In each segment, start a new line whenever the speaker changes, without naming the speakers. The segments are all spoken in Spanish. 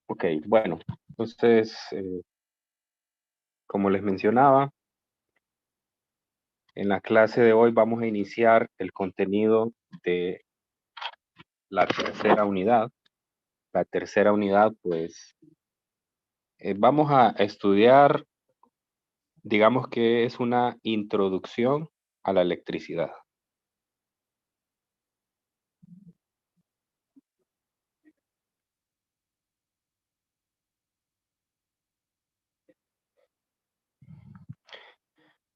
Ok, bueno, entonces, como les mencionaba, en la clase de hoy vamos a iniciar el contenido de la tercera unidad. La tercera unidad, pues, vamos a estudiar, digamos que es una introducción a la electricidad.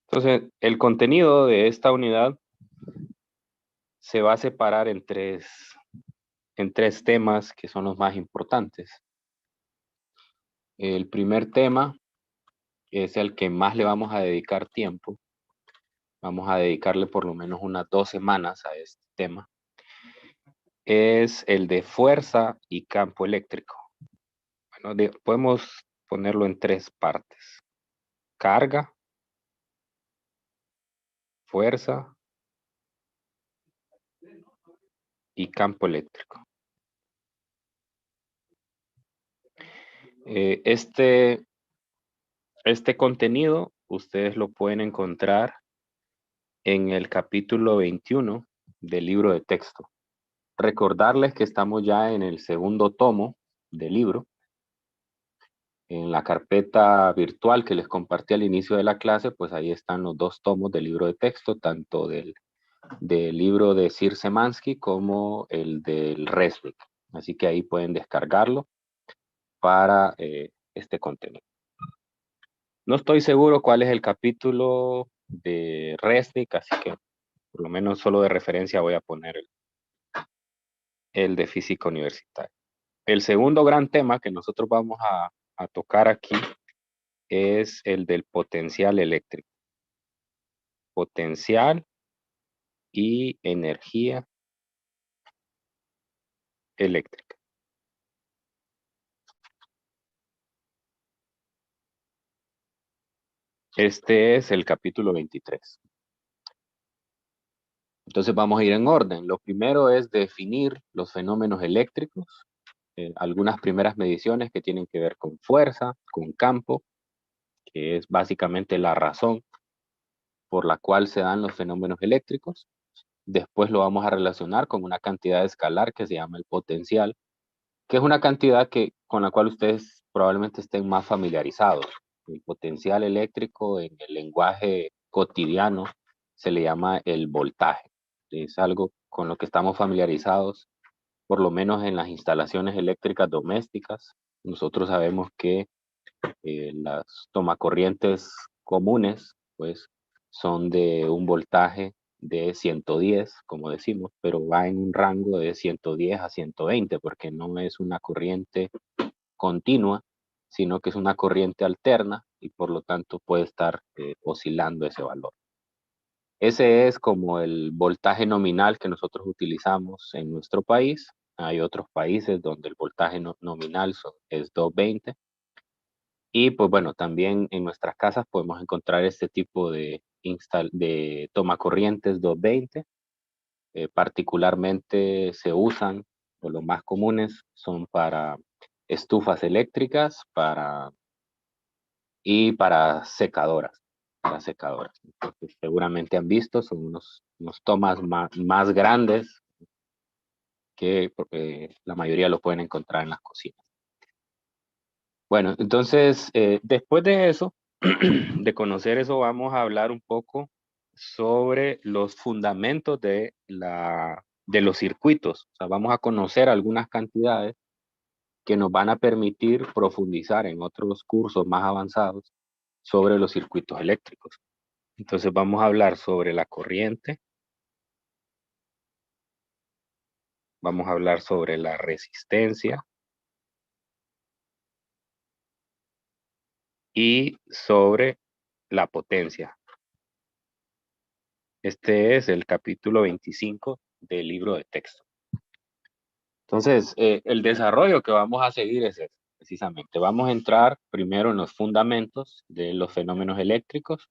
Entonces, el contenido de esta unidad se va a separar en tres temas que son los más importantes. El primer tema es el que más le vamos a dedicar tiempo. Vamos a dedicarle por lo menos unas 2 semanas a este tema. Es el de fuerza y campo eléctrico. Bueno, podemos ponerlo en tres partes: carga, fuerza y campo eléctrico. Este contenido ustedes lo pueden encontrar en el capítulo 21 del libro de texto. Recordarles que estamos ya en el segundo tomo del libro. En la carpeta virtual que les compartí al inicio de la clase, pues ahí están los 2 tomos del libro de texto, tanto del libro de Sir Szymanski como el del Resnick. Así que ahí pueden descargarlo para este contenido. No estoy seguro cuál es el capítulo de Resnick, así que por lo menos solo de referencia voy a poner el de física universitaria. El segundo gran tema que nosotros vamos a tocar aquí es el del potencial eléctrico. Potencial y energía eléctrica. Este es el capítulo 23. Entonces vamos a ir en orden. Lo primero es definir los fenómenos eléctricos, algunas primeras mediciones que tienen que ver con fuerza, con campo, que es básicamente la razón por la cual se dan los fenómenos eléctricos. Después lo vamos a relacionar con una cantidad escalar que se llama el potencial, que es una cantidad con la cual ustedes probablemente estén más familiarizados. El potencial eléctrico en el lenguaje cotidiano se le llama el voltaje. Es algo con lo que estamos familiarizados, por lo menos en las instalaciones eléctricas domésticas. Nosotros sabemos que las tomacorrientes comunes, pues, son de un voltaje de 110, como decimos, pero va en un rango de 110 a 120, porque no es una corriente continua, sino que es una corriente alterna y por lo tanto puede estar oscilando ese valor. Ese es como el voltaje nominal que nosotros utilizamos en nuestro país. Hay otros países donde el voltaje nominal es 220. Y pues bueno, también en nuestras casas podemos encontrar este tipo de tomacorrientes 220. Particularmente se usan, o los más comunes son para estufas eléctricas y para secadoras. Entonces, seguramente han visto, son unos tomas más grandes que la mayoría lo pueden encontrar en las cocinas. Bueno, entonces, después de eso, de conocer eso, vamos a hablar un poco sobre los fundamentos de los circuitos. O sea, vamos a conocer algunas cantidades que nos van a permitir profundizar en otros cursos más avanzados sobre los circuitos eléctricos. Entonces, vamos a hablar sobre la corriente, vamos a hablar sobre la resistencia y sobre la potencia. Este es el capítulo 25 del libro de texto. Entonces, el desarrollo que vamos a seguir es ese, precisamente. Vamos a entrar primero en los fundamentos de los fenómenos eléctricos,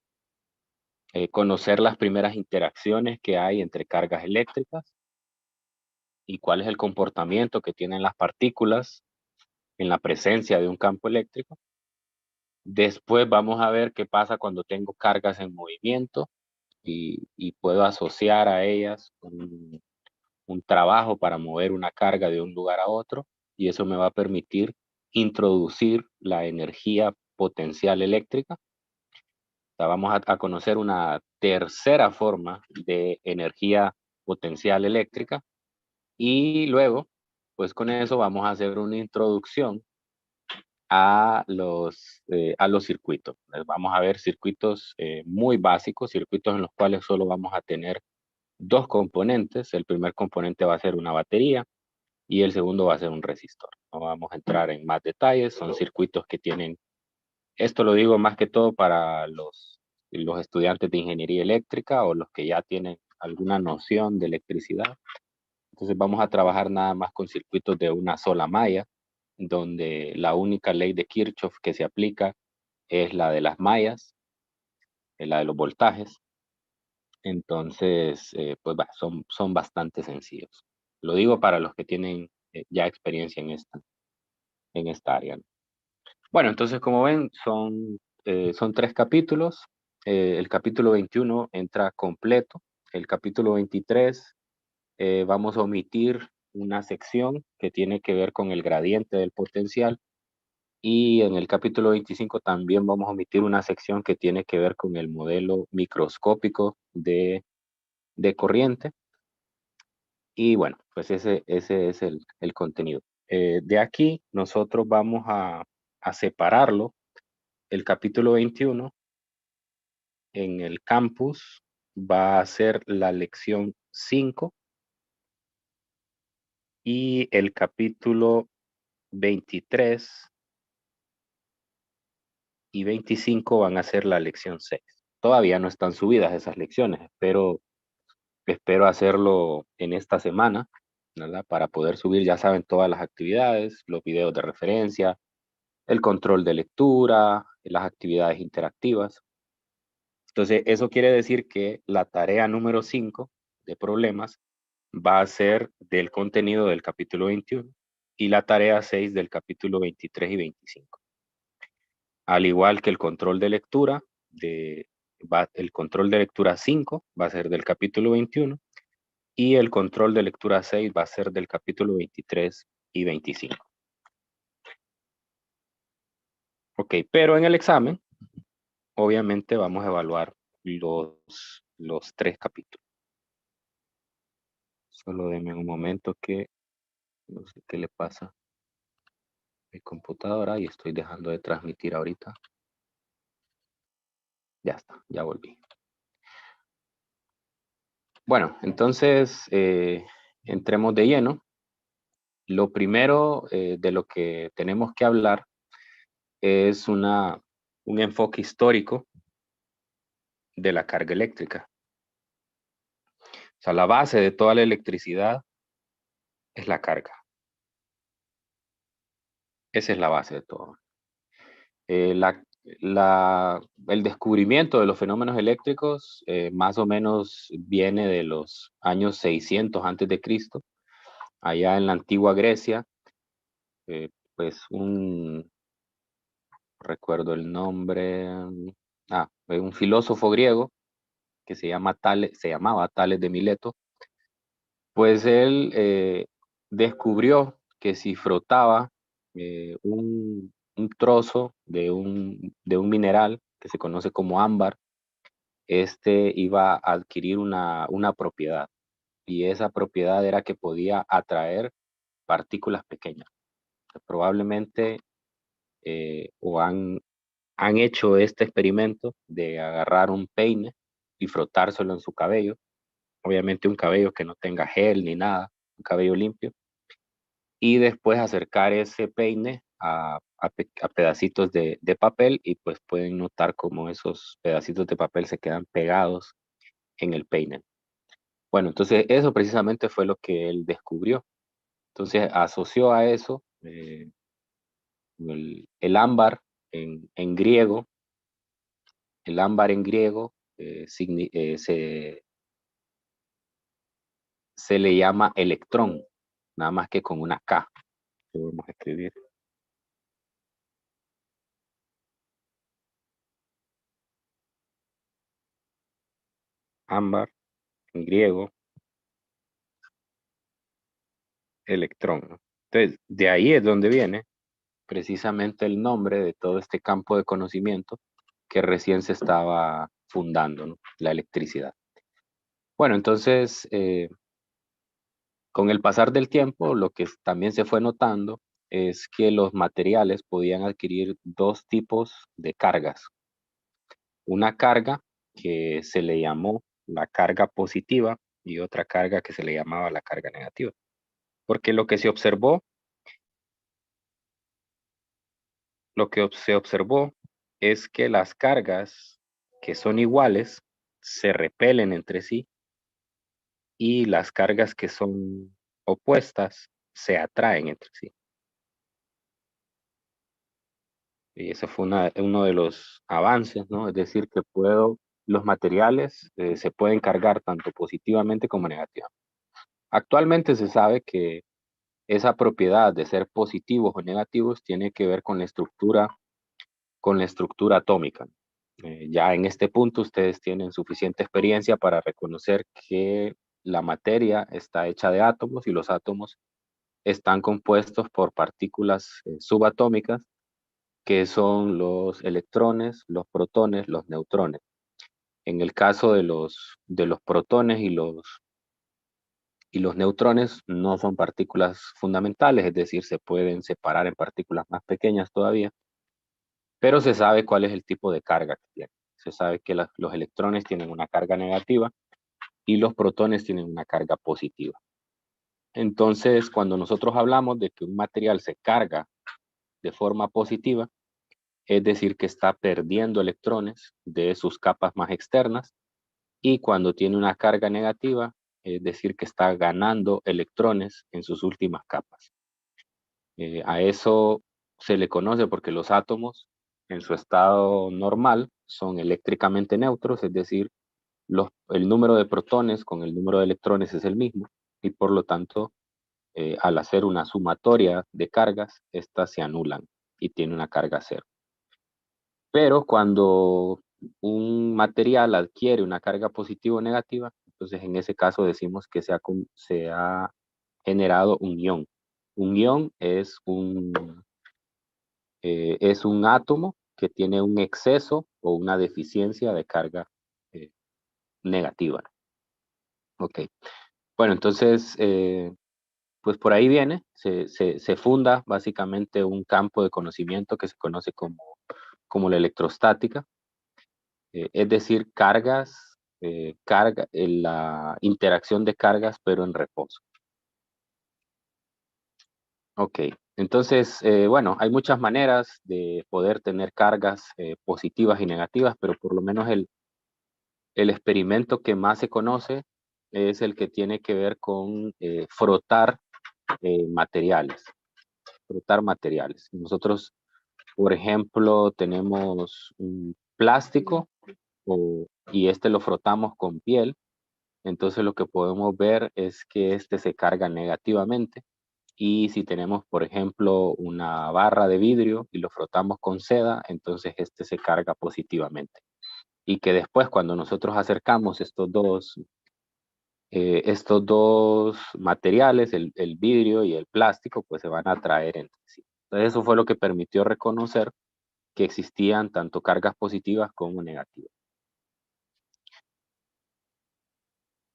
conocer las primeras interacciones que hay entre cargas eléctricas y cuál es el comportamiento que tienen las partículas en la presencia de un campo eléctrico. Después vamos a ver qué pasa cuando tengo cargas en movimiento y puedo asociar a ellas un trabajo para mover una carga de un lugar a otro, y eso me va a permitir introducir la energía potencial eléctrica. O sea, vamos a conocer una tercera forma de energía potencial eléctrica, y luego, pues con eso vamos a hacer una introducción a los circuitos. Vamos a ver circuitos muy básicos, circuitos en los cuales solo vamos a tener dos componentes. El primer componente va a ser una batería y el segundo va a ser un resistor. No vamos a entrar en más detalles, son circuitos que tienen, esto lo digo más que todo para los estudiantes de ingeniería eléctrica o los que ya tienen alguna noción de electricidad. Entonces vamos a trabajar nada más con circuitos de una sola malla, donde la única ley de Kirchhoff que se aplica es la de las mallas, la de los voltajes. Entonces, pues son bastante sencillos. Lo digo para los que tienen ya experiencia en esta área, ¿no? Bueno, entonces como ven, son 3 capítulos. El capítulo 21 entra completo. El capítulo 23 vamos a omitir una sección que tiene que ver con el gradiente del potencial. Y en el capítulo 25 también vamos a omitir una sección que tiene que ver con el modelo microscópico de corriente. Y bueno, pues ese es el contenido. De aquí nosotros vamos a separarlo. El capítulo 21 en el campus va a ser la lección 5 y el capítulo 23 y 25 van a ser la lección 6. Todavía no están subidas esas lecciones, espero hacerlo en esta semana, ¿verdad? Para poder subir, ya saben, todas las actividades, los videos de referencia, el control de lectura, las actividades interactivas. Entonces, eso quiere decir que la tarea número 5 de problemas va a ser del contenido del capítulo 21 y la tarea 6 del capítulo 23 y 25. Al igual que el control de lectura, el control de lectura 5 va a ser del capítulo 21 y el control de lectura 6 va a ser del capítulo 23 y 25. Ok, pero en el examen, obviamente vamos a evaluar los 3 capítulos. Solo denme un momento que no sé qué le pasa a mi computadora y estoy dejando de transmitir ahorita. Ya está, ya volví. Bueno, entonces entremos de lleno. Lo primero de lo que tenemos que hablar es un enfoque histórico de la carga eléctrica. O sea, la base de toda la electricidad es la carga. Esa es la base de todo. El descubrimiento de los fenómenos eléctricos más o menos viene de los años 600 antes de Cristo, allá en la antigua Grecia. Pues recuerdo el nombre, un filósofo griego que se llamaba Tales de Mileto. Pues él descubrió que si frotaba un trozo de un mineral que se conoce como ámbar, este iba a adquirir una propiedad, y esa propiedad era que podía atraer partículas pequeñas. Probablemente han hecho este experimento de agarrar un peine y frotárselo en su cabello. Obviamente un cabello que no tenga gel ni nada, un cabello limpio, y después acercar ese peine a pedacitos de papel, y pues pueden notar cómo esos pedacitos de papel se quedan pegados en el peine. Bueno, entonces eso precisamente fue lo que él descubrió. Entonces asoció a eso el ámbar en griego. El ámbar en griego se le llama electrón, nada más que con una K. Lo vamos a escribir. ámbar, en griego, electrón, ¿no? Entonces, de ahí es donde viene precisamente el nombre de todo este campo de conocimiento que recién se estaba fundando, ¿no? La electricidad. Bueno, entonces, con el pasar del tiempo, lo que también se fue notando es que los materiales podían adquirir dos tipos de cargas. Una carga que se le llamó la carga positiva y otra carga que se le llamaba la carga negativa. Porque se observó es que las cargas que son iguales se repelen entre sí y las cargas que son opuestas se atraen entre sí. Y ese fue uno de los avances, ¿no? Es decir, que los materiales se pueden cargar tanto positivamente como negativamente. Actualmente se sabe que esa propiedad de ser positivos o negativos tiene que ver con la estructura atómica. Ya en este punto ustedes tienen suficiente experiencia para reconocer que la materia está hecha de átomos y los átomos están compuestos por partículas subatómicas que son los electrones, los protones, los neutrones. En el caso de los protones y los neutrones no son partículas fundamentales, es decir, se pueden separar en partículas más pequeñas todavía, pero se sabe cuál es el tipo de carga que tienen. Se sabe que los electrones tienen una carga negativa y los protones tienen una carga positiva. Entonces, cuando nosotros hablamos de que un material se carga de forma positiva, es decir, que está perdiendo electrones de sus capas más externas, y cuando tiene una carga negativa, es decir, que está ganando electrones en sus últimas capas. A eso se le conoce porque los átomos en su estado normal son eléctricamente neutros, es decir, el número de protones con el número de electrones es el mismo y por lo tanto, al hacer una sumatoria de cargas, estas se anulan y tiene una carga cero. Pero cuando un material adquiere una carga positiva o negativa, entonces en ese caso decimos que se ha generado un ion. Un ion es un átomo que tiene un exceso o una deficiencia de carga eh, negativa. Ok. Bueno, entonces, pues por ahí viene, se funda básicamente un campo de conocimiento que se conoce como la electrostática. Es decir, la interacción de cargas, pero en reposo. Ok, entonces, bueno, hay muchas maneras de poder tener cargas positivas y negativas, pero por lo menos el experimento que más se conoce es el que tiene que ver con frotar materiales. Frotar materiales. Nosotros, por ejemplo, tenemos un plástico y este lo frotamos con piel. Entonces lo que podemos ver es que este se carga negativamente y si tenemos, por ejemplo, una barra de vidrio y lo frotamos con seda, entonces este se carga positivamente. Y que después cuando nosotros acercamos estos dos materiales, el vidrio y el plástico, pues se van a atraer entre sí. Entonces eso fue lo que permitió reconocer que existían tanto cargas positivas como negativas.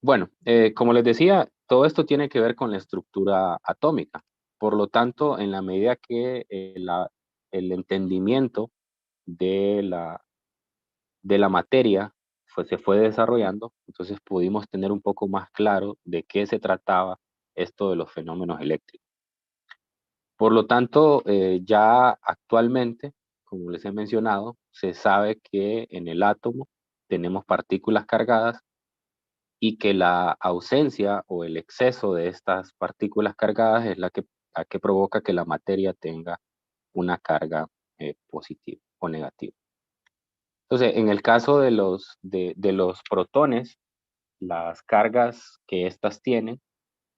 Bueno, como les decía, todo esto tiene que ver con la estructura atómica. Por lo tanto, en la medida que el entendimiento de la materia se fue desarrollando, entonces pudimos tener un poco más claro de qué se trataba esto de los fenómenos eléctricos. Por lo tanto, ya actualmente, como les he mencionado, se sabe que en el átomo tenemos partículas cargadas y que la ausencia o el exceso de estas partículas cargadas es la que provoca que la materia tenga una carga positiva o negativa. Entonces, en el caso de los protones, las cargas que éstas tienen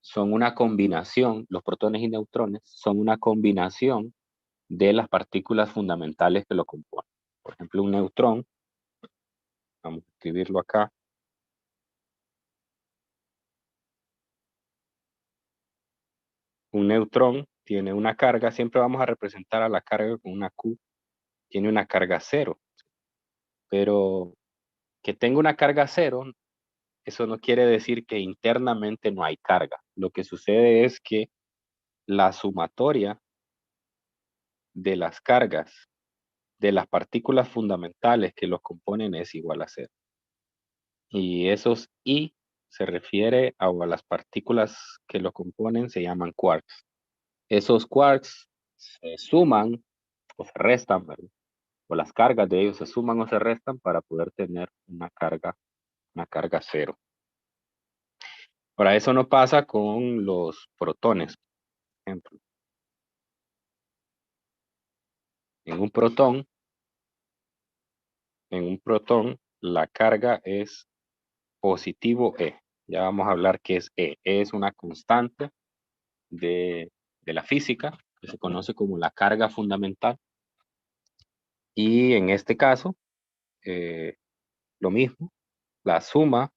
son una combinación, los protones y neutrones son una combinación de las partículas fundamentales que lo componen. Por ejemplo, un neutrón, vamos a escribirlo acá, un neutrón tiene una carga, siempre vamos a representar a la carga con una Q, tiene una carga cero, pero que tenga una carga cero, eso no quiere decir que internamente no hay carga. Lo que sucede es que la sumatoria de las cargas de las partículas fundamentales que los componen es igual a cero. Y esos I se refiere a las partículas que lo componen, se llaman quarks. Esos quarks se suman o se restan, ¿verdad? O las cargas de ellos se suman o se restan para poder tener una carga cero. Ahora, eso no pasa con los protones, por ejemplo. En un protón, la carga es positivo E. Ya vamos a hablar qué es E. E es una constante de la física que se conoce como la carga fundamental. Y en este caso, lo mismo, la suma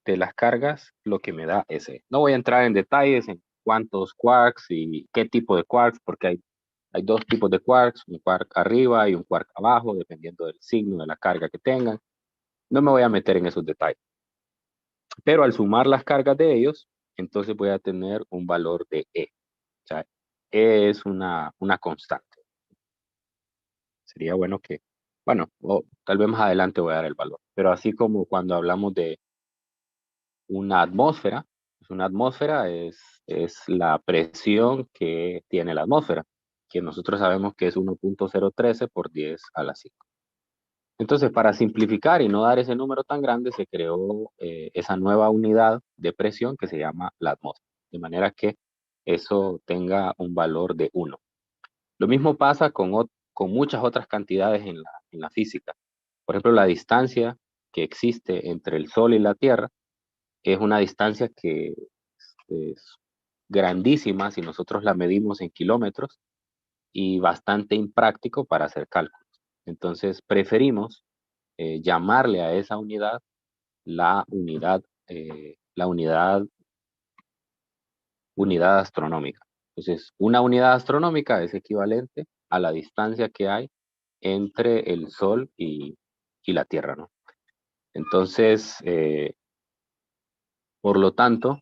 de las cargas, lo que me da es E. No voy a entrar en detalles en cuántos quarks y qué tipo de quarks, porque hay dos tipos de quarks, un quark arriba y un quark abajo, dependiendo del signo de la carga que tengan. No me voy a meter en esos detalles. Pero al sumar las cargas de ellos, entonces voy a tener un valor de E. O sea, E es una constante. Sería bueno que, bueno, o tal vez más adelante voy a dar el valor. Pero así como cuando hablamos de una atmósfera, pues una atmósfera es la presión que tiene la atmósfera, que nosotros sabemos que es 1.013 por 10 a la 5. Entonces, para simplificar y no dar ese número tan grande, se creó esa nueva unidad de presión que se llama la atmósfera, de manera que eso tenga un valor de 1. Lo mismo pasa con muchas otras cantidades en la física. Por ejemplo, la distancia que existe entre el Sol y la Tierra es una distancia que es grandísima si nosotros la medimos en kilómetros y bastante impráctico para hacer cálculos. Entonces, preferimos llamarle a esa unidad la unidad astronómica. Entonces, una unidad astronómica es equivalente a la distancia que hay entre el Sol y la Tierra, ¿no? Entonces, por lo tanto,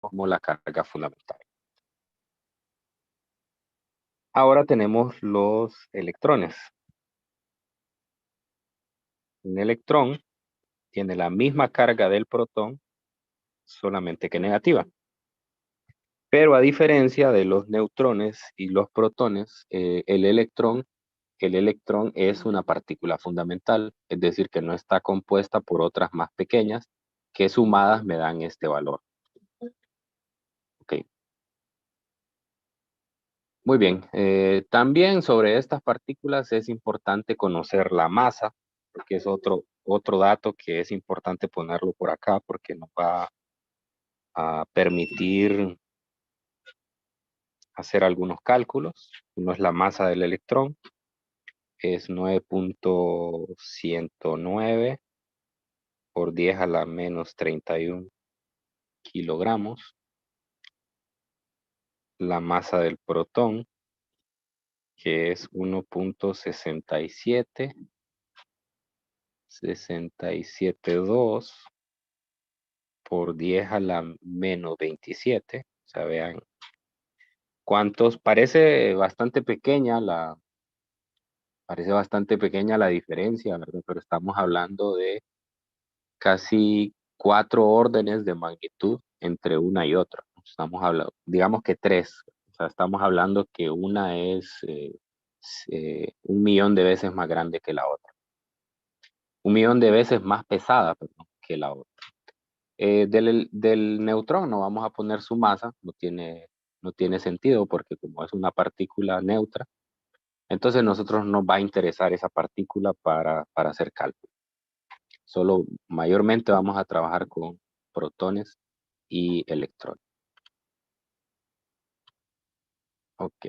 como la carga fundamental. Ahora tenemos los electrones. Un electrón tiene la misma carga del protón, solamente que negativa. Pero a diferencia de los neutrones y los protones, el electrón es una partícula fundamental, es decir, que no está compuesta por otras más pequeñas que sumadas me dan este valor. Ok. Muy bien. También sobre estas partículas es importante conocer la masa, porque es otro dato que es importante ponerlo por acá, porque nos va a permitir hacer algunos cálculos. Uno es la masa del electrón, es 9.109 por 10 a la menos 31 kilogramos. La masa del protón, que es 1.672 por 10 a la menos 27. O sea, vean cuántos, parece bastante pequeña la diferencia, ¿verdad? Pero estamos hablando de casi 4 órdenes de magnitud entre una y otra. Estamos hablando, digamos que 3. O sea, estamos hablando que una es 1.000.000 de veces más grande que la otra. 1.000.000 de veces más pesada, perdón, que la otra. Del neutrón no vamos a poner su masa, no tiene sentido porque como es una partícula neutra, Entonces nosotros nos va a interesar esa partícula para hacer cálculo. Solo mayormente vamos a trabajar con protones y electrones. Ok.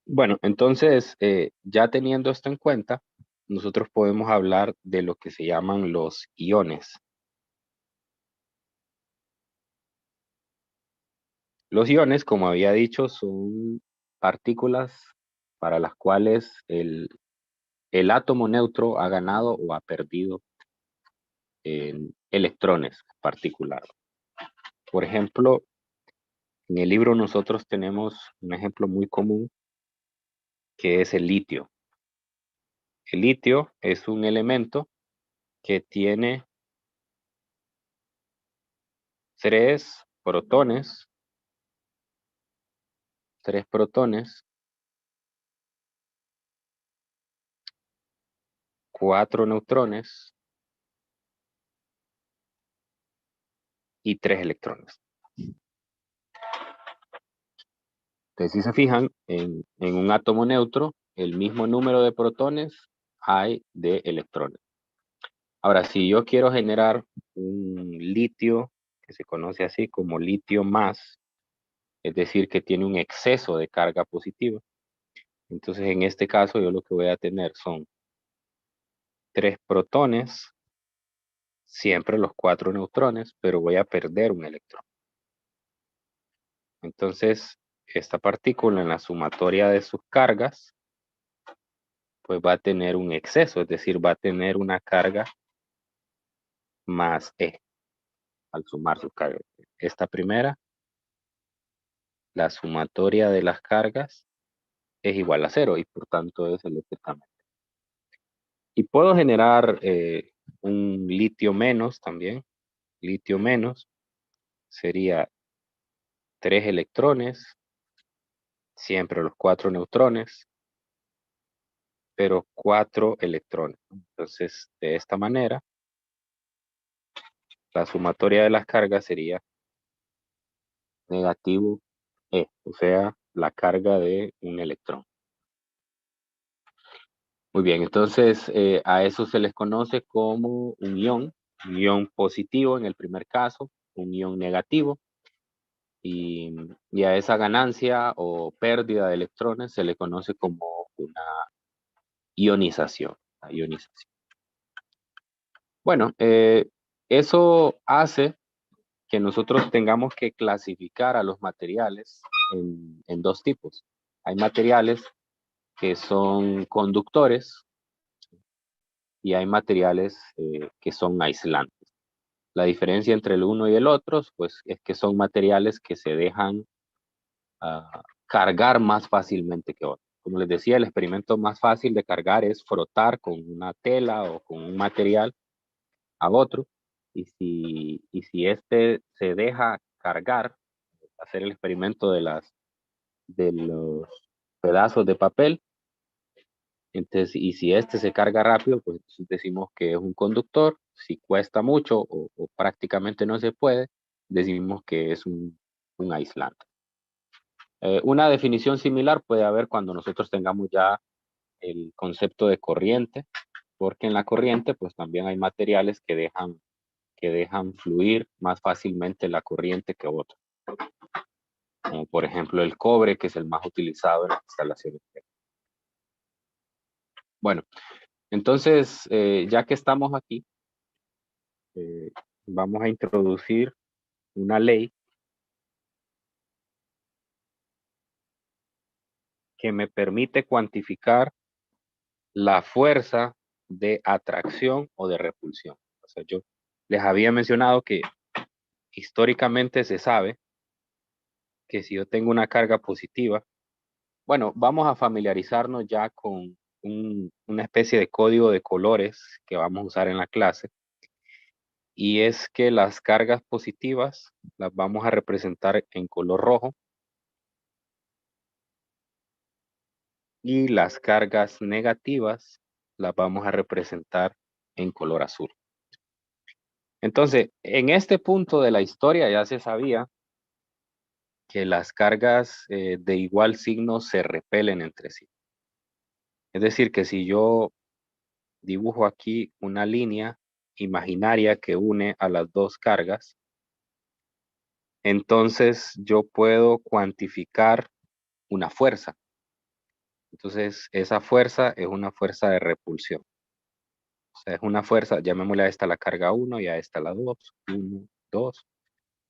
Bueno, entonces, ya teniendo esto en cuenta, nosotros podemos hablar de lo que se llaman los iones. Los iones, como había dicho, son partículas para las cuales el átomo neutro ha ganado o ha perdido en electrones particulares. Por ejemplo, en el libro nosotros tenemos un ejemplo muy común que es el litio. El litio es un elemento que tiene 3 protones, 4 neutrones y 3 electrones. Entonces, si se fijan, en un átomo neutro, el mismo número de protones hay de electrones. Ahora, si yo quiero generar un litio, que se conoce así como litio más, es decir, que tiene un exceso de carga positiva, entonces en este caso yo lo que voy a tener son 3 protones, siempre los 4 neutrones, pero voy a perder un electrón. Entonces, esta partícula en la sumatoria de sus cargas, pues va a tener un exceso, es decir, va a tener una carga más E al sumar sus cargas. Esta primera, la sumatoria de las cargas es igual a 0 y por tanto es eléctricamente. Y puedo generar un litio menos también. Litio menos sería 3 electrones, siempre los 4 neutrones, pero 4 electrones. Entonces, de esta manera, la sumatoria de las cargas sería negativo E, o sea, la carga de un electrón. Muy bien, entonces a eso se les conoce como un ion positivo en el primer caso, un ion negativo, y a esa ganancia o pérdida de electrones se le conoce como una ionización. La ionización. Bueno, eso hace que nosotros tengamos que clasificar a los materiales en 2 tipos. Hay materiales que son conductores y hay materiales que son aislantes. La diferencia entre el uno y el otro, pues, es que son materiales que se dejan cargar más fácilmente que otros. Como les decía, el experimento más fácil de cargar es frotar con una tela o con un material a otro. Y si este se deja cargar, hacer el experimento de los pedazos de papel, entonces, y si este se carga rápido, pues decimos que es un conductor. Si cuesta mucho o prácticamente no se puede, decimos que es un aislante. Una definición similar puede haber cuando nosotros tengamos ya el concepto de corriente, porque en la corriente pues también hay materiales que dejan fluir más fácilmente la corriente que otros, como por ejemplo el cobre, que es el más utilizado en las instalaciones. Bueno, entonces, ya que estamos aquí, eh, vamos a introducir una ley que me permite cuantificar la fuerza de atracción o de repulsión. O sea, yo les había mencionado que históricamente se sabe que si yo tengo una carga positiva, bueno, vamos a familiarizarnos ya con una especie de código de colores que vamos a usar en la clase, y es que las cargas positivas las vamos a representar en color rojo y las cargas negativas las vamos a representar en color azul. Entonces, en este punto de la historia ya se sabía que las cargas de igual signo se repelen entre sí. Es decir, que si yo dibujo aquí una línea imaginaria que une a las dos cargas, entonces yo puedo cuantificar una fuerza. Entonces, esa fuerza es una fuerza de repulsión. O sea, es una fuerza, llamémosle a esta la carga 1 y a esta la 2. 1, 2.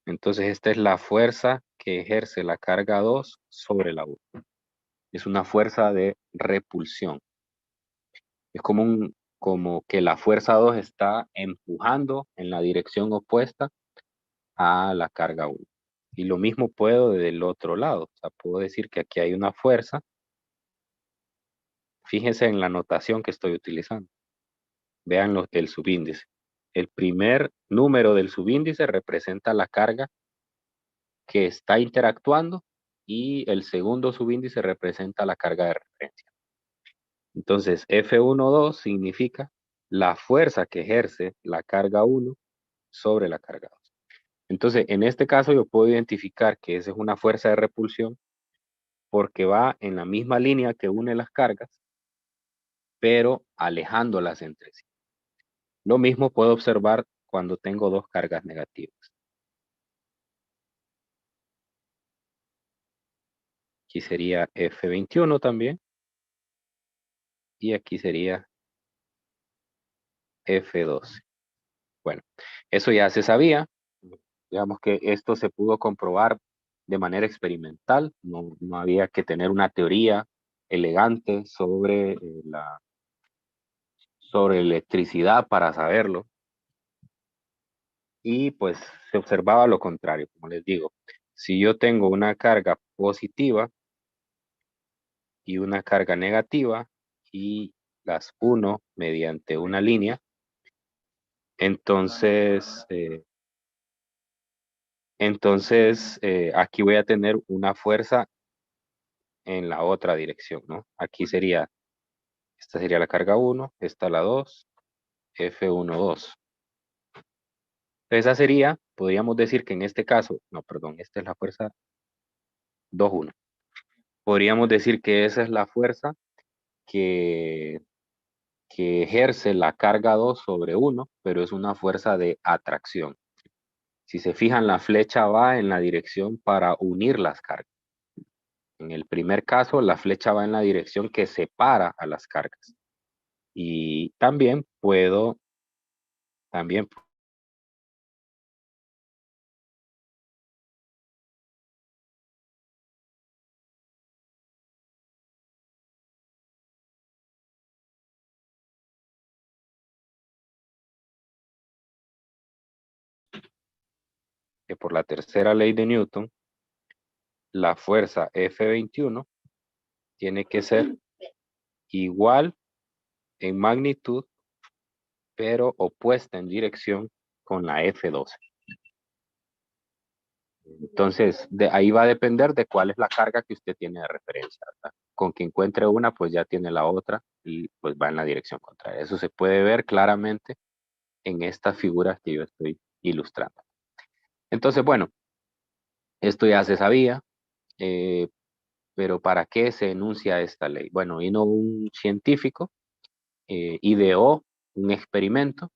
Entonces, esta es la fuerza que ejerce la carga 2 sobre la 1. Es una fuerza de repulsión. Es como que la fuerza 2 está empujando en la dirección opuesta a la carga 1. Y lo mismo puedo del otro lado. O sea, puedo decir que aquí hay una fuerza. Fíjense en la notación que estoy utilizando. Vean el subíndice. El primer número del subíndice representa la carga que está interactuando y el segundo subíndice representa la carga de referencia. Entonces, F12 significa la fuerza que ejerce la carga 1 sobre la carga 2. Entonces, en este caso yo puedo identificar que esa es una fuerza de repulsión porque va en la misma línea que une las cargas, pero alejándolas entre sí. Lo mismo puedo observar cuando tengo dos cargas negativas. Aquí sería F21 también. Y aquí sería F12. Bueno, eso ya se sabía. Digamos que esto se pudo comprobar de manera experimental. No había que tener una teoría elegante sobre electricidad para saberlo. Y pues se observaba lo contrario, como les digo. Si yo tengo una carga positiva y una carga negativa y las uno mediante una línea, entonces aquí voy a tener una fuerza en la otra dirección, ¿no? Aquí sería, esta sería la carga 1, esta la 2, F12. Esa sería, podríamos decir que en este caso, no, perdón, esta es la fuerza 2-1. Podríamos decir que esa es la fuerza que ejerce la carga 2 sobre 1, pero es una fuerza de atracción. Si se fijan, la flecha va en la dirección para unir las cargas. En el primer caso, la flecha va en la dirección que separa a las cargas. Y también que por la tercera ley de Newton, la fuerza F21 tiene que ser igual en magnitud, pero opuesta en dirección con la F12. Entonces, de ahí va a depender de cuál es la carga que usted tiene de referencia, ¿verdad? Con que encuentre una, pues ya tiene la otra y pues va en la dirección contraria. Eso se puede ver claramente en estas figuras que yo estoy ilustrando. Entonces, bueno, esto ya se sabía, pero ¿para qué se enuncia esta ley? Bueno, vino un científico, ideó un experimento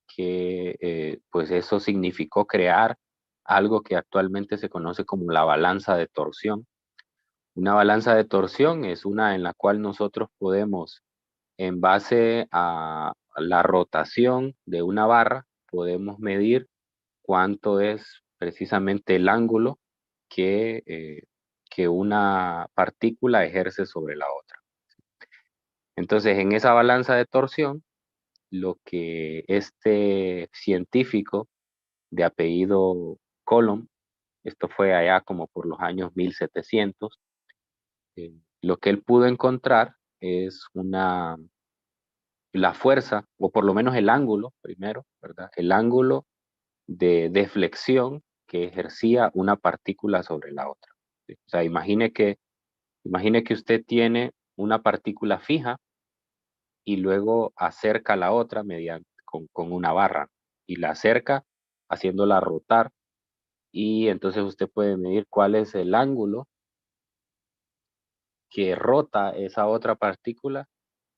que pues eso significó crear algo que actualmente se conoce como la balanza de torsión. Una balanza de torsión es una en la cual nosotros podemos, en base a la rotación de una barra, podemos medir cuánto es precisamente el ángulo que una partícula ejerce sobre la otra. Entonces, en esa balanza de torsión, lo que este científico de apellido Coulomb, esto fue allá como por los años 1700, lo que él pudo encontrar es la fuerza, o por lo menos el ángulo, primero, ¿verdad? El ángulo de deflexión que ejercía una partícula sobre la otra. ¿Sí? O sea, imagine que usted tiene una partícula fija y luego acerca la otra con una barra y la acerca haciéndola rotar y entonces usted puede medir cuál es el ángulo que rota esa otra partícula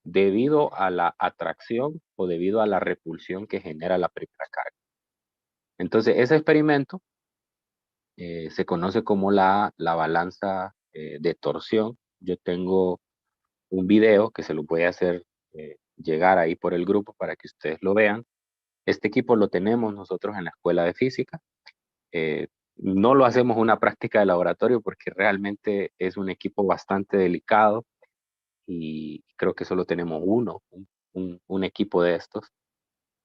debido a la atracción o debido a la repulsión que genera la primera carga. Entonces, ese experimento se conoce como la balanza de torsión. Yo tengo un video que se lo voy a hacer llegar ahí por el grupo para que ustedes lo vean. Este equipo lo tenemos nosotros en la escuela de física. Eh, no lo hacemos una práctica de laboratorio porque realmente es un equipo bastante delicado y creo que solo tenemos uno, un equipo de estos.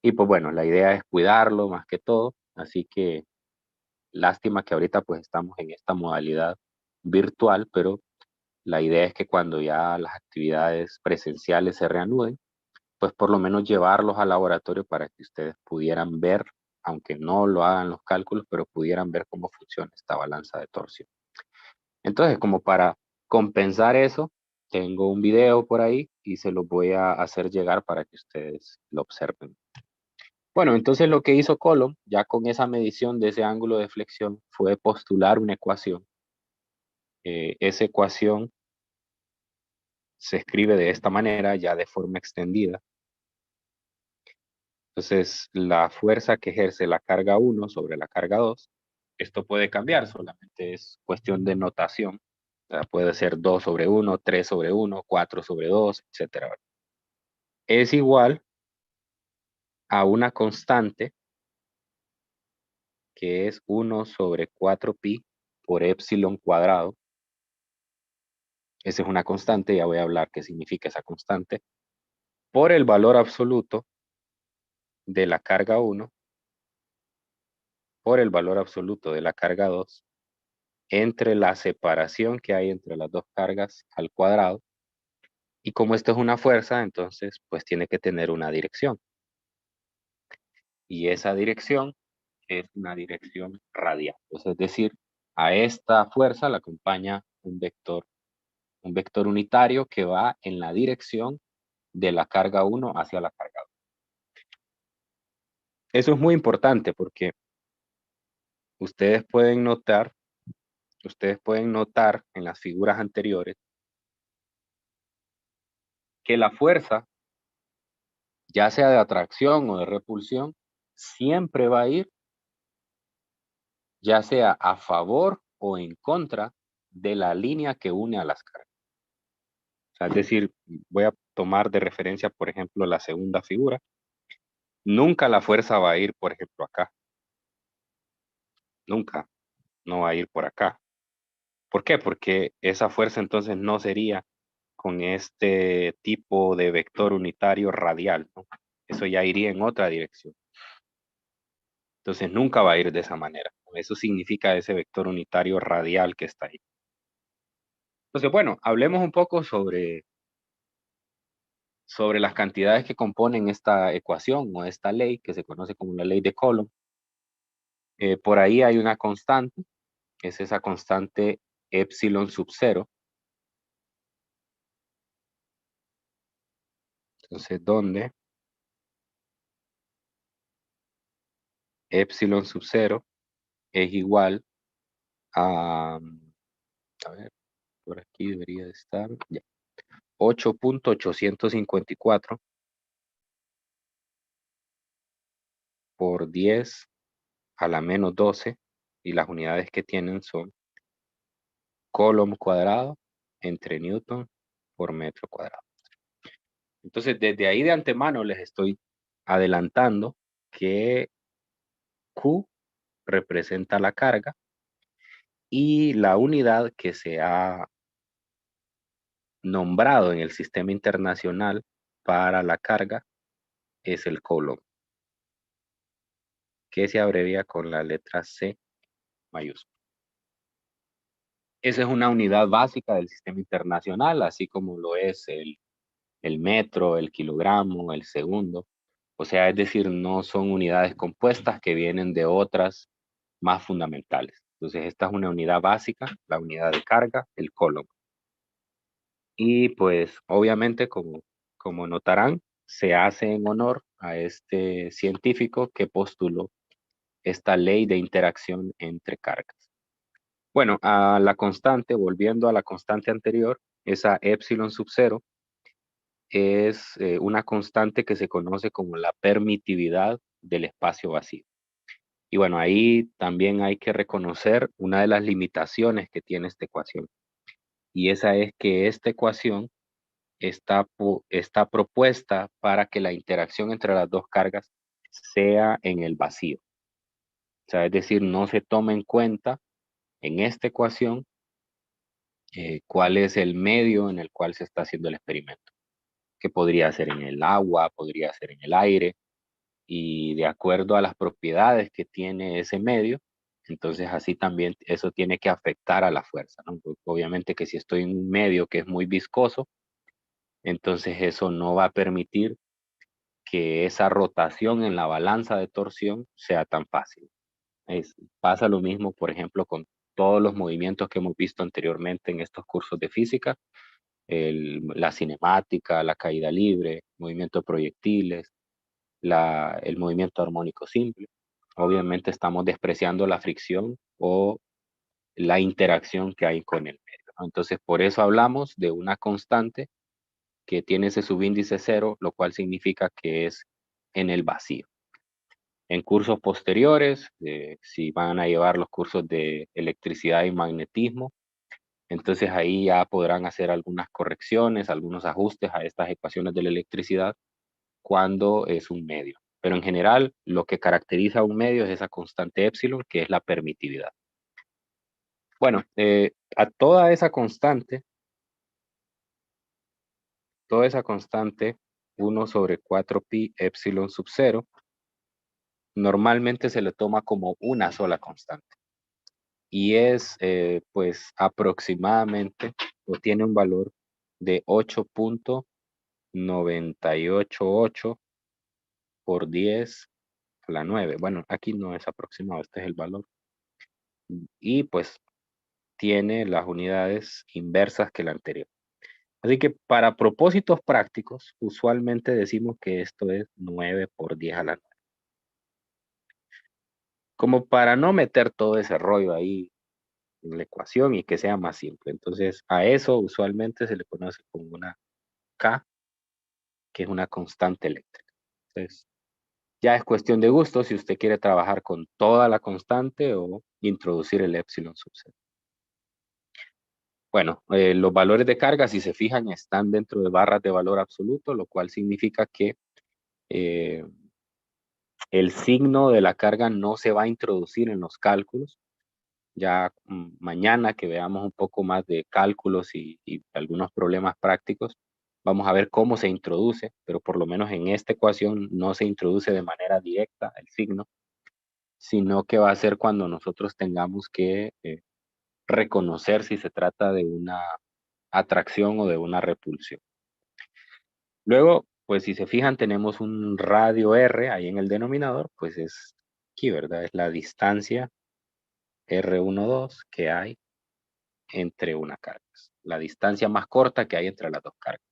Y pues bueno, la idea es cuidarlo más que todo, así que lástima que ahorita pues estamos en esta modalidad virtual, pero la idea es que cuando ya las actividades presenciales se reanuden, pues por lo menos llevarlos al laboratorio para que ustedes pudieran ver, aunque no lo hagan los cálculos, pero pudieran ver cómo funciona esta balanza de torsión. Entonces, como para compensar eso, tengo un video por ahí y se los voy a hacer llegar para que ustedes lo observen. Bueno, entonces lo que hizo Coulomb, ya con esa medición de ese ángulo de flexión, fue postular una ecuación. Esa ecuación se escribe de esta manera, ya de forma extendida. Entonces, la fuerza que ejerce la carga 1 sobre la carga 2, esto puede cambiar, solamente es cuestión de notación. O sea, puede ser 2 sobre 1, 3 sobre 1, 4 sobre 2, etcétera. Es igual a una constante que es 1 sobre 4pi por epsilon cuadrado. Esa es una constante, ya voy a hablar qué significa esa constante, por el valor absoluto de la carga 1 por el valor absoluto de la carga 2 entre la separación que hay entre las dos cargas al cuadrado. Y como esto es una fuerza, entonces pues tiene que tener una dirección. Y esa dirección es una dirección radial. Entonces, es decir, a esta fuerza la acompaña un vector unitario que va en la dirección de la carga 1 hacia la carga 2. Eso es muy importante porque ustedes pueden notar en las figuras anteriores que la fuerza, ya sea de atracción o de repulsión, siempre va a ir ya sea a favor o en contra de la línea que une a las cargas. O sea, es decir, voy a tomar de referencia, por ejemplo, la segunda figura. Nunca la fuerza va a ir, por ejemplo, acá. Nunca, no va a ir por acá. ¿Por qué? Porque esa fuerza entonces no sería con este tipo de vector unitario radial, ¿no? Eso ya iría en otra dirección. Entonces nunca va a ir de esa manera. Eso significa ese vector unitario radial que está ahí. Entonces, bueno, hablemos un poco sobre las cantidades que componen esta ecuación o esta ley que se conoce como la ley de Coulomb. Por ahí hay una constante, que es esa constante epsilon sub 0. Entonces, donde epsilon sub 0 es igual a ver, por aquí debería de estar, ya, 8.854 por 10 a la menos 12, y las unidades que tienen son Coulomb cuadrado entre Newton por metro cuadrado. Entonces, desde ahí de antemano les estoy adelantando que Q representa la carga y la unidad que se ha nombrado en el sistema internacional para la carga es el Coulomb, que se abrevia con la letra C mayúscula. Esa es una unidad básica del sistema internacional, así como lo es el metro, el kilogramo, el segundo. O sea, es decir, no son unidades compuestas que vienen de otras más fundamentales. Entonces, esta es una unidad básica, la unidad de carga, el Coulomb. Y pues, obviamente, como notarán, se hace en honor a este científico que postuló esta ley de interacción entre cargas. Bueno, a la constante, volviendo a la constante anterior, esa epsilon sub 0 es una constante que se conoce como la permitividad del espacio vacío. Y bueno, ahí también hay que reconocer una de las limitaciones que tiene esta ecuación. Y esa es que esta ecuación está propuesta para que la interacción entre las dos cargas sea en el vacío. O sea, es decir, no se toma en cuenta en esta ecuación cuál es el medio en el cual se está haciendo el experimento, que podría ser en el agua, podría ser en el aire, y de acuerdo a las propiedades que tiene ese medio, entonces así también eso tiene que afectar a la fuerza, ¿no? Obviamente que si estoy en un medio que es muy viscoso, entonces eso no va a permitir que esa rotación en la balanza de torsión sea tan fácil. Pasa lo mismo, por ejemplo, con todos los movimientos que hemos visto anteriormente en estos cursos de física, la cinemática, la caída libre, movimiento de proyectiles, el movimiento armónico simple. Obviamente estamos despreciando la fricción o la interacción que hay con el medio, ¿no? Entonces, por eso hablamos de una constante que tiene ese subíndice cero, lo cual significa que es en el vacío. En cursos posteriores, si van a llevar los cursos de electricidad y magnetismo, entonces ahí ya podrán hacer algunas correcciones, algunos ajustes a estas ecuaciones de la electricidad cuando es un medio. Pero en general, lo que caracteriza a un medio es esa constante épsilon, que es la permitividad. Bueno, a toda esa constante, 1 sobre 4pi épsilon sub 0, normalmente se le toma como una sola constante. Y es, pues, aproximadamente, o tiene un valor de 8.988 por 10 a la 9. Bueno, aquí no es aproximado, este es el valor. Y pues tiene las unidades inversas que la anterior. Así que para propósitos prácticos, usualmente decimos que esto es 9 por 10 a la 9. Como para no meter todo ese rollo ahí en la ecuación y que sea más simple. Entonces, a eso usualmente se le conoce como una K, que es una constante eléctrica. Entonces, ya es cuestión de gusto si usted quiere trabajar con toda la constante o introducir el épsilon sub 0. Bueno, los valores de carga, si se fijan, están dentro de barras de valor absoluto, lo cual significa que el signo de la carga no se va a introducir en los cálculos. Ya mañana que veamos un poco más de cálculos y algunos problemas prácticos, vamos a ver cómo se introduce, pero por lo menos en esta ecuación no se introduce de manera directa el signo, sino que va a ser cuando nosotros tengamos que reconocer si se trata de una atracción o de una repulsión. Luego, pues si se fijan, tenemos un radio R ahí en el denominador, pues es aquí, ¿verdad? Es la distancia R12 que hay entre una carga. La distancia más corta que hay entre las dos cargas.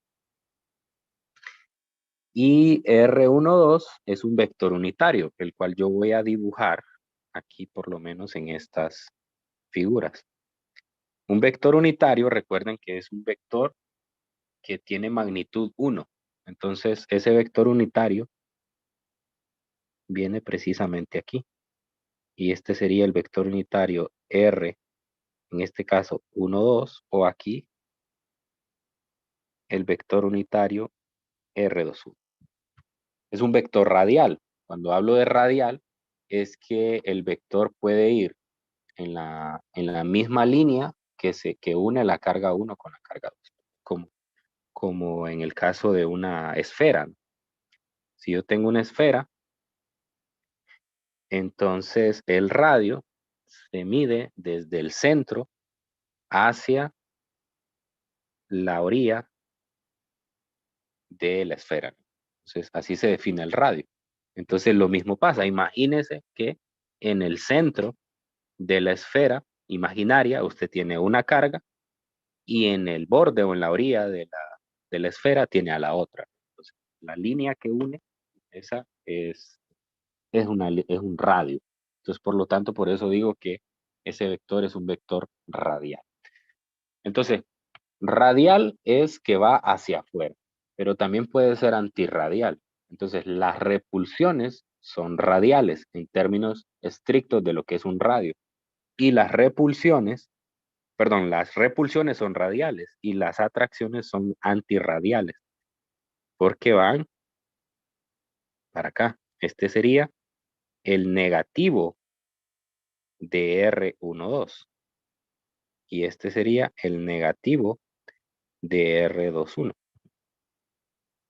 Y R12 es un vector unitario, el cual yo voy a dibujar aquí por lo menos en estas figuras. Un vector unitario, recuerden que es un vector que tiene magnitud 1. Entonces, ese vector unitario viene precisamente aquí. Y este sería el vector unitario R, en este caso 1, 2, o aquí el vector unitario R2, 1. Es un vector radial. Cuando hablo de radial, es que el vector puede ir en la misma línea que une la carga 1 con la carga 2, como en el caso de una esfera. Si yo tengo una esfera, entonces el radio se mide desde el centro hacia la orilla de la esfera. Entonces, así se define el radio. Entonces, lo mismo pasa. Imagínese que en el centro de la esfera imaginaria usted tiene una carga y en el borde o en la orilla de la esfera tiene a la otra. Entonces, la línea que une, esa es un radio. Entonces, por lo tanto, por eso digo que ese vector es un vector radial. Entonces, radial es que va hacia afuera, pero también puede ser antirradial. Entonces, las repulsiones son radiales en términos estrictos de lo que es un radio. Y las repulsiones son radiales y las atracciones son antirradiales, porque van para acá. Este sería el negativo de R12 y este sería el negativo de R21.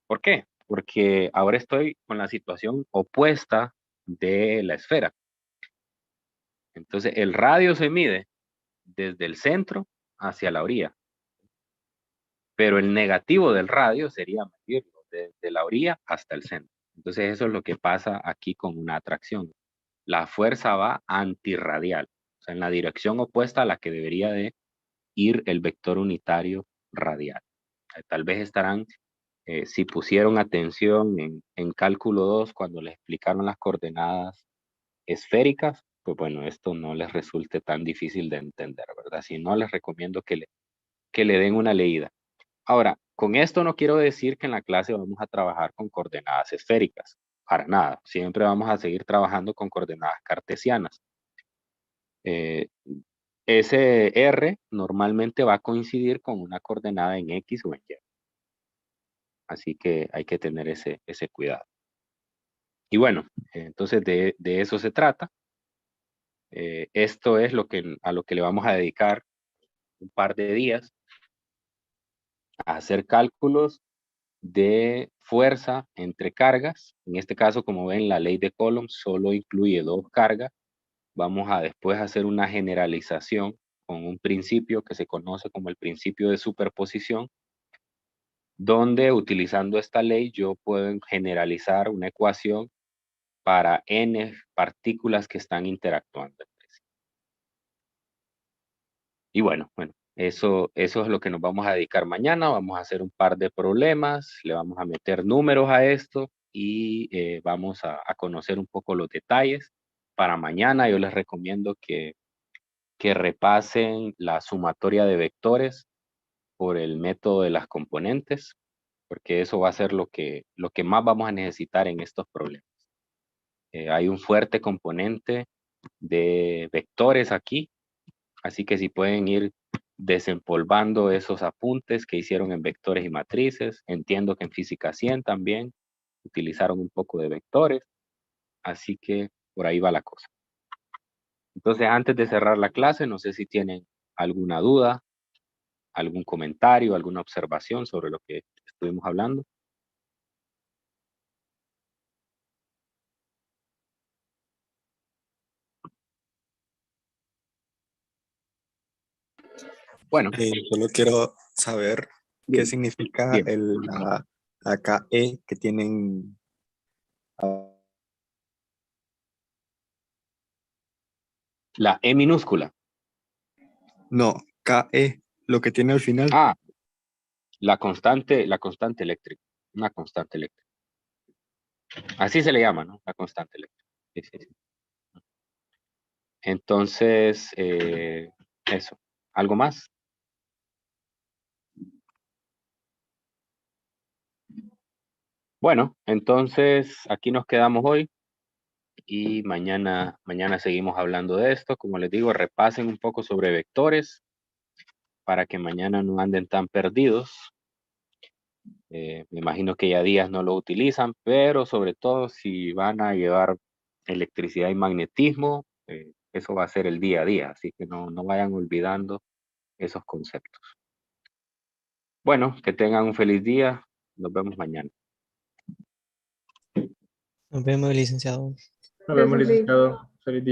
¿Por qué? Porque ahora estoy con la situación opuesta de la esfera. Entonces, el radio se mide desde el centro hacia la orilla, pero el negativo del radio sería medirlo desde la orilla hasta el centro. Entonces, eso es lo que pasa aquí con una atracción. La fuerza va antirradial, o sea, en la dirección opuesta a la que debería de ir el vector unitario radial. Tal vez estarán, si pusieron atención en cálculo 2 cuando les explicaron las coordenadas esféricas, pues bueno, esto no les resulte tan difícil de entender, ¿verdad? Si no, les recomiendo que le den una leída. Ahora, con esto no quiero decir que en la clase vamos a trabajar con coordenadas esféricas, para nada. Siempre vamos a seguir trabajando con coordenadas cartesianas. Ese R normalmente va a coincidir con una coordenada en X o en Y. Así que hay que tener ese cuidado. Y bueno, entonces de eso se trata. Esto es a lo que le vamos a dedicar un par de días, a hacer cálculos de fuerza entre cargas. En este caso, como ven, la ley de Coulomb solo incluye 2 cargas. Vamos a después hacer una generalización con un principio que se conoce como el principio de superposición, donde utilizando esta ley yo puedo generalizar una ecuación para n partículas que están interactuando entre sí. Y bueno, eso es lo que nos vamos a dedicar mañana. Vamos a hacer un par de problemas, le vamos a meter números a esto y vamos a conocer un poco los detalles. Para mañana yo les recomiendo que repasen la sumatoria de vectores por el método de las componentes, porque eso va a ser lo que más vamos a necesitar en estos problemas. Hay un fuerte componente de vectores aquí, así que si pueden ir desempolvando esos apuntes que hicieron en vectores y matrices. Entiendo que en física 100 también utilizaron un poco de vectores, así que por ahí va la cosa. Entonces, antes de cerrar la clase, no sé si tienen alguna duda, algún comentario, alguna observación sobre lo que estuvimos hablando. Bueno,
Solo quiero saber qué
bien,
significa
bien.
la KE que tienen.
La E minúscula.
No, KE, lo que tiene al final.
Ah, la constante eléctrica. Una constante eléctrica. Así se le llama, ¿no? La constante eléctrica. Sí, sí, sí. Entonces, eso. ¿Algo más? Bueno, entonces aquí nos quedamos hoy y mañana seguimos hablando de esto. Como les digo, repasen un poco sobre vectores para que mañana no anden tan perdidos. Me imagino que ya días no lo utilizan, pero sobre todo si van a llevar electricidad y magnetismo, eso va a ser el día a día, así que no vayan olvidando esos conceptos. Bueno, que tengan un feliz día. Nos vemos mañana.
Nos vemos, licenciado.
Nos vemos, licenciado. Feliz día.